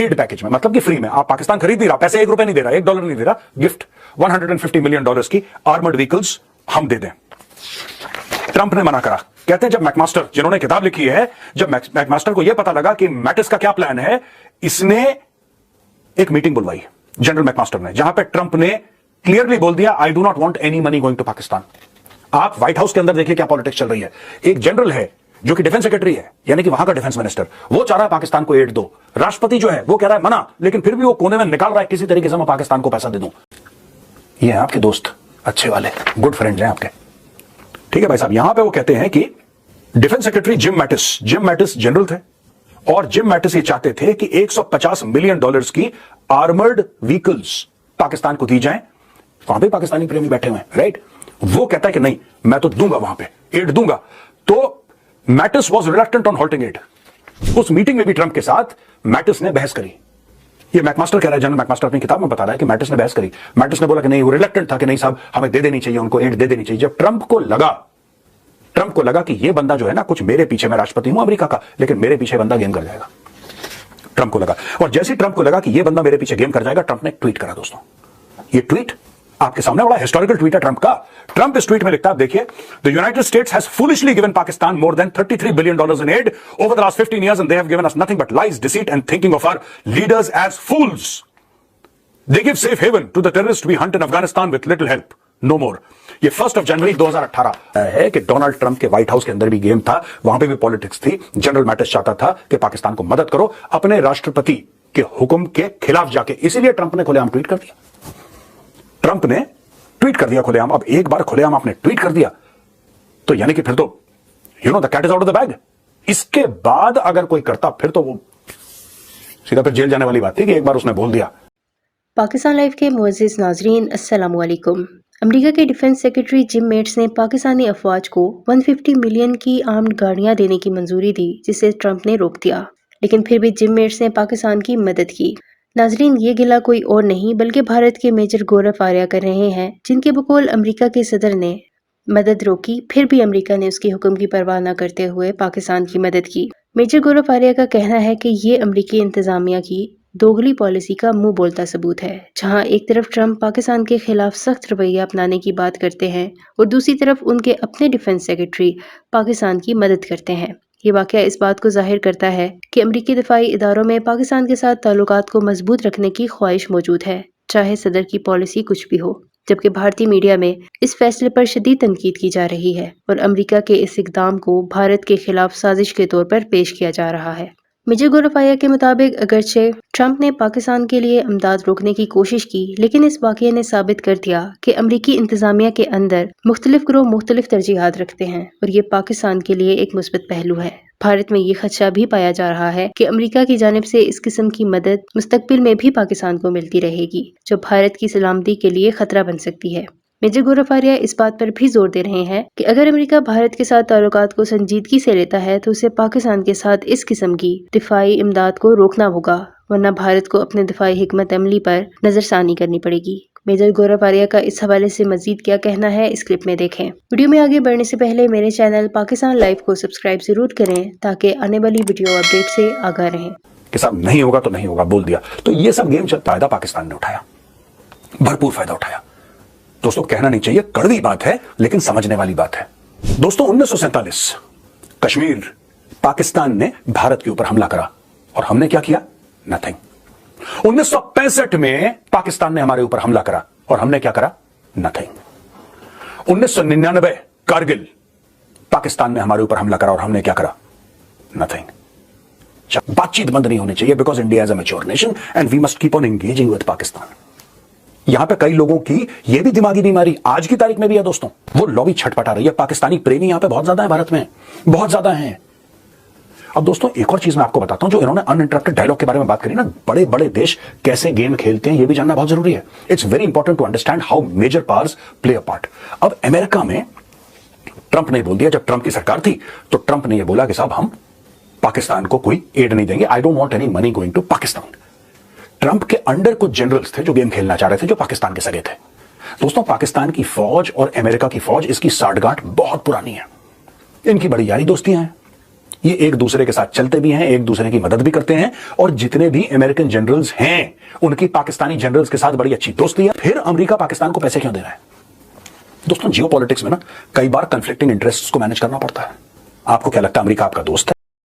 Add package में, मतलब कि फ्री में आप पाकिस्तान खरीद नहीं रहा, पैसे $1 नहीं दे रहा, $1 नहीं दे रहा, गिफ्ट $150 मिलियन की आर्मर्ड व्हीकल्स हम दे दें। ट्रंप ने मना करा। कहते हैं जब मैकमास्टर, जिन्होंने किताब लिखी है, जब मैकमास्टर को यह पता लगा कि मैटिस का क्या प्लान है, इसने एक मीटिंग बुलवाई जनरल मैकमास्टर ने, जहां पे ट्रंप ने क्लियरली बोल दिया, I do not want any money going to Pakistan. आप व्हाइट हाउस के अंदर देखिए क्या पॉलिटिक्स चल रही है। एक जनरल है जो कि डिफेंस सेक्रेटरी है, यानी कि वहां का डिफेंस मिनिस्टर, वो चाह रहा है पाकिस्तान को एड दो। राष्ट्रपति जो है वो कह रहा है मना, लेकिन फिर भी वो कोने में निकाल रहा है किसी तरीके से मैं पाकिस्तान को पैसा दे दूं। ये है आपके दोस्त, अच्छे वाले, गुड फ्रेंड्स हैं आपके, ठीक है भाई साहब। यहां पे वो कहते हैं कि defence secretary Jim Mattis general थे, और जिम मैटिस ये चाहते थे कि $150 मिलियन की आर्मर्ड व्हीकल्स पाकिस्तान को दी जाए। वहां पे पाकिस्तानी प्रेमी बैठे हुए हैं, राइट। वो कहता है कि नहीं, मैं तो दूंगा, वहां पे एड दूंगा। तो Mattis was reluctant on halting aid. उस मीटिंग में भी ट्रंप के साथ मैटिस ने बहस करी। ये मैकमास्टर कह रहा है, जनरल मैकमास्टर अपनी किताब में बता रहा है कि मैटिस ने बहस करी। मैटिस ने बोला कि नहीं, वो रिलक्टेंट था कि नहीं साहब हमें दे देनी चाहिए, उनको एड दे देनी चाहिए। जब ट्रंप को लगा कि ये बंदा जो है ना, कुछ मेरे पीछे, मैं राष्ट्रपति हूं अमेरिका का, लेकिन मेरे पीछे बंदा गेम कर जाएगा, ट्रंप को लगा। और जैसे ट्रंप को लगा कि ये बंदा मेरे पीछे गेम कर जाएगा, ट्रंप ने ट्वीट करा। दोस्तों ये ट्वीट आपके सामने बड़ा हिस्टोरिकल ट्वीट है ट्रंप का। ट्रंप इस ट्वीट में लिखता है, देखिए, the United States has foolishly given Pakistan more than $33 billion in aid over the last 15 years, and they have given us nothing but lies, deceit and thinking of our leaders as fools. They give safe haven to the terrorists we hunt in Afghanistan with little help. No more. ये 1 जनवरी 2018 है कि Donald Trump के white house के अंदर भी game था, वहां पे भी पॉलिटिक्स थी। जनरल मैटिस चाहता था कि पाकिस्तान को मदद करो अपने राष्ट्रपति के हुक्म के खिलाफ जाके, इसीलिए ट्रंप ने खुलेआम ट्वीट कर दिया। ट्रंप ने ट्वीट कर दिया खुलेआम। अब एक बार खुलेआम आपने ट्वीट कर दिया तो यानी कि फिर तो the cat is out of the bag. इसके बाद अगर कोई करता फिर तो वो सीधा फिर जेल जाने वाली बात थी कि एक बार उसने बोल दिया। पाकिस्तान लाइव के मुअज़्ज़िज़ नाज़रीन, अस्सलाम वालेकुम। अमेरिका के डिफेंस सेक्रेटरी जिम मैटिस ने पाकिस्तानी अफवाज को 150 मिलियन की आर्म्ड गाड़ियां देने की मंजूरी दी, जिसे ट्रंप ने रोक दिया, लेकिन फिर भी जिम मैटिस ने पाकिस्तान की मदद की। नाजरीन, ये गिला कोई और नहीं बल्कि भारत के मेजर गौरव आर्या कर रहे हैं, जिनके बकौल अमेरिका के सदर ने मदद रोकी, फिर भी अमेरिका ने उसके हुक्म की परवाह न करते हुए पाकिस्तान की मदद की। मेजर गौरव आर्या का कहना है कि ये अमेरिकी इंतजामिया की दोगली पॉलिसी का मुंह बोलता सबूत है, जहां एक तरफ ट्रंप पाकिस्तान के खिलाफ सख्त रवैया अपनाने की बात करते हैं और दूसरी तरफ उनके अपने डिफेंस सेक्रेटरी पाकिस्तान की मदद करते हैं। ये वाकया इस बात को जाहिर करता है कि अमेरिकी दिफाई इदारों में पाकिस्तान के साथ ताल्लुकात को मजबूत रखने की ख्वाहिश मौजूद है, चाहे सदर की पॉलिसी कुछ भी हो। जबकि भारतीय मीडिया में इस फैसले पर शदीद तनकीद की जा रही है और अमेरिका के इस इकदाम को भारत के खिलाफ साजिश के तौर पर पेश किया जा रहा है। मेजर गौरव आर्या के मुताबिक अगरचे ट्रंप ने पाकिस्तान के लिए इमदाद रोकने की कोशिश की, लेकिन इस वाक़ये ने साबित कर दिया कि अमरीकी इंतजामिया के अंदर मुख्तलिफ ग्रोह मुख्तलिफ तरजीहात रखते हैं और ये पाकिस्तान के लिए एक मुस्बत पहलू है। भारत में ये खदशा भी पाया जा रहा है कि अमेरिका की जानिब से इस किस्म की मदद मुस्तकबिल में भी पाकिस्तान को मिलती रहेगी, जो भारत की सलामती के लिए खतरा बन सकती है। मेजर गौरव आर्या इस बात पर भी जोर दे रहे हैं कि अगर अमेरिका भारत के साथ ताल्लुकात को संजीदगी से लेता है तो उसे पाकिस्तान के साथ इस किस्म की दिफाई इमदाद को रोकना होगा, वरना भारत को अपने दिफाई हिकमत अमली पर नजरसानी करनी पड़ेगी। मेजर गौरव आर्या का इस हवाले से मजीद क्या कहना है, इस क्लिप में देखें। वीडियो में आगे बढ़ने से पहले मेरे चैनल पाकिस्तान लाइव को सब्सक्राइब जरूर करें ताकि आने वाली वीडियो अपडेट से आगाह रहें। कि साहब नहीं होगा तो नहीं होगा बोल दिया, तो ये सब गेम फायदा पाकिस्तान ने उठाया, भरपूर फायदा उठाया। दोस्तों कहना नहीं चाहिए, कड़वी बात है लेकिन समझने वाली बात है। दोस्तों 1947 कश्मीर, पाकिस्तान ने भारत के ऊपर हमला करा और हमने क्या किया? नथिंग। 1965 में पाकिस्तान ने हमारे ऊपर हमला करा और हमने क्या करा? नथिंग। 1999 कारगिल, पाकिस्तान ने हमारे ऊपर हमला करा और हमने क्या करा? नथिंग। बातचीत बंद नहीं होनी चाहिए because India is a mature nation and we must keep on engaging with Pakistan. यहां पे कई लोगों की यह भी दिमागी बीमारी आज की तारीख में भी है दोस्तों, वो लॉबी छटपटा रही है। पाकिस्तानी प्रेमी यहां पे बहुत ज्यादा है, भारत में बहुत ज्यादा हैं। अब दोस्तों एक और चीज मैं आपको बताता हूं, जो इन्होंने अनइंटरप्टेड डायलॉग के बारे में बात करी ना, बड़े बड़े देश कैसे गेम खेलते हैं यह भी जानना बहुत जरूरी है। It's very important to understand how major powers play a part. अब अमेरिका में ट्रंप ने बोल दिया, जब ट्रंप की सरकार थी तो ट्रंप ने यह बोला कि साहब हम पाकिस्तान को कोई एड नहीं देंगे, I don't want any money going to Pakistan. Trump के अंडर कुछ जनरल्स थे जो गेम खेलना चाह रहे थे, जो पाकिस्तान के सगे थे। दोस्तों पाकिस्तान की फौज और अमेरिका की फौज, इसकी साठगांठ बहुत पुरानी है, इनकी बड़ी यारी दोस्तियां हैं। ये एक दूसरे के साथ चलते भी हैं, एक दूसरे की मदद भी करते हैं, और जितने भी अमेरिकन जनरल्स हैं उनकी पाकिस्तानी जनरल्स के साथ बड़ी अच्छी दोस्ती है। फिर अमेरिका पाकिस्तान को पैसे क्यों दे रहा है? दोस्तों, जियोपॉलिटिक्स में ना कई बार कंफ्लिक्टिंग इंटरेस्ट्स को मैनेज करना पड़ता है। आपको क्या लगता है अमेरिका आपका दोस्त है?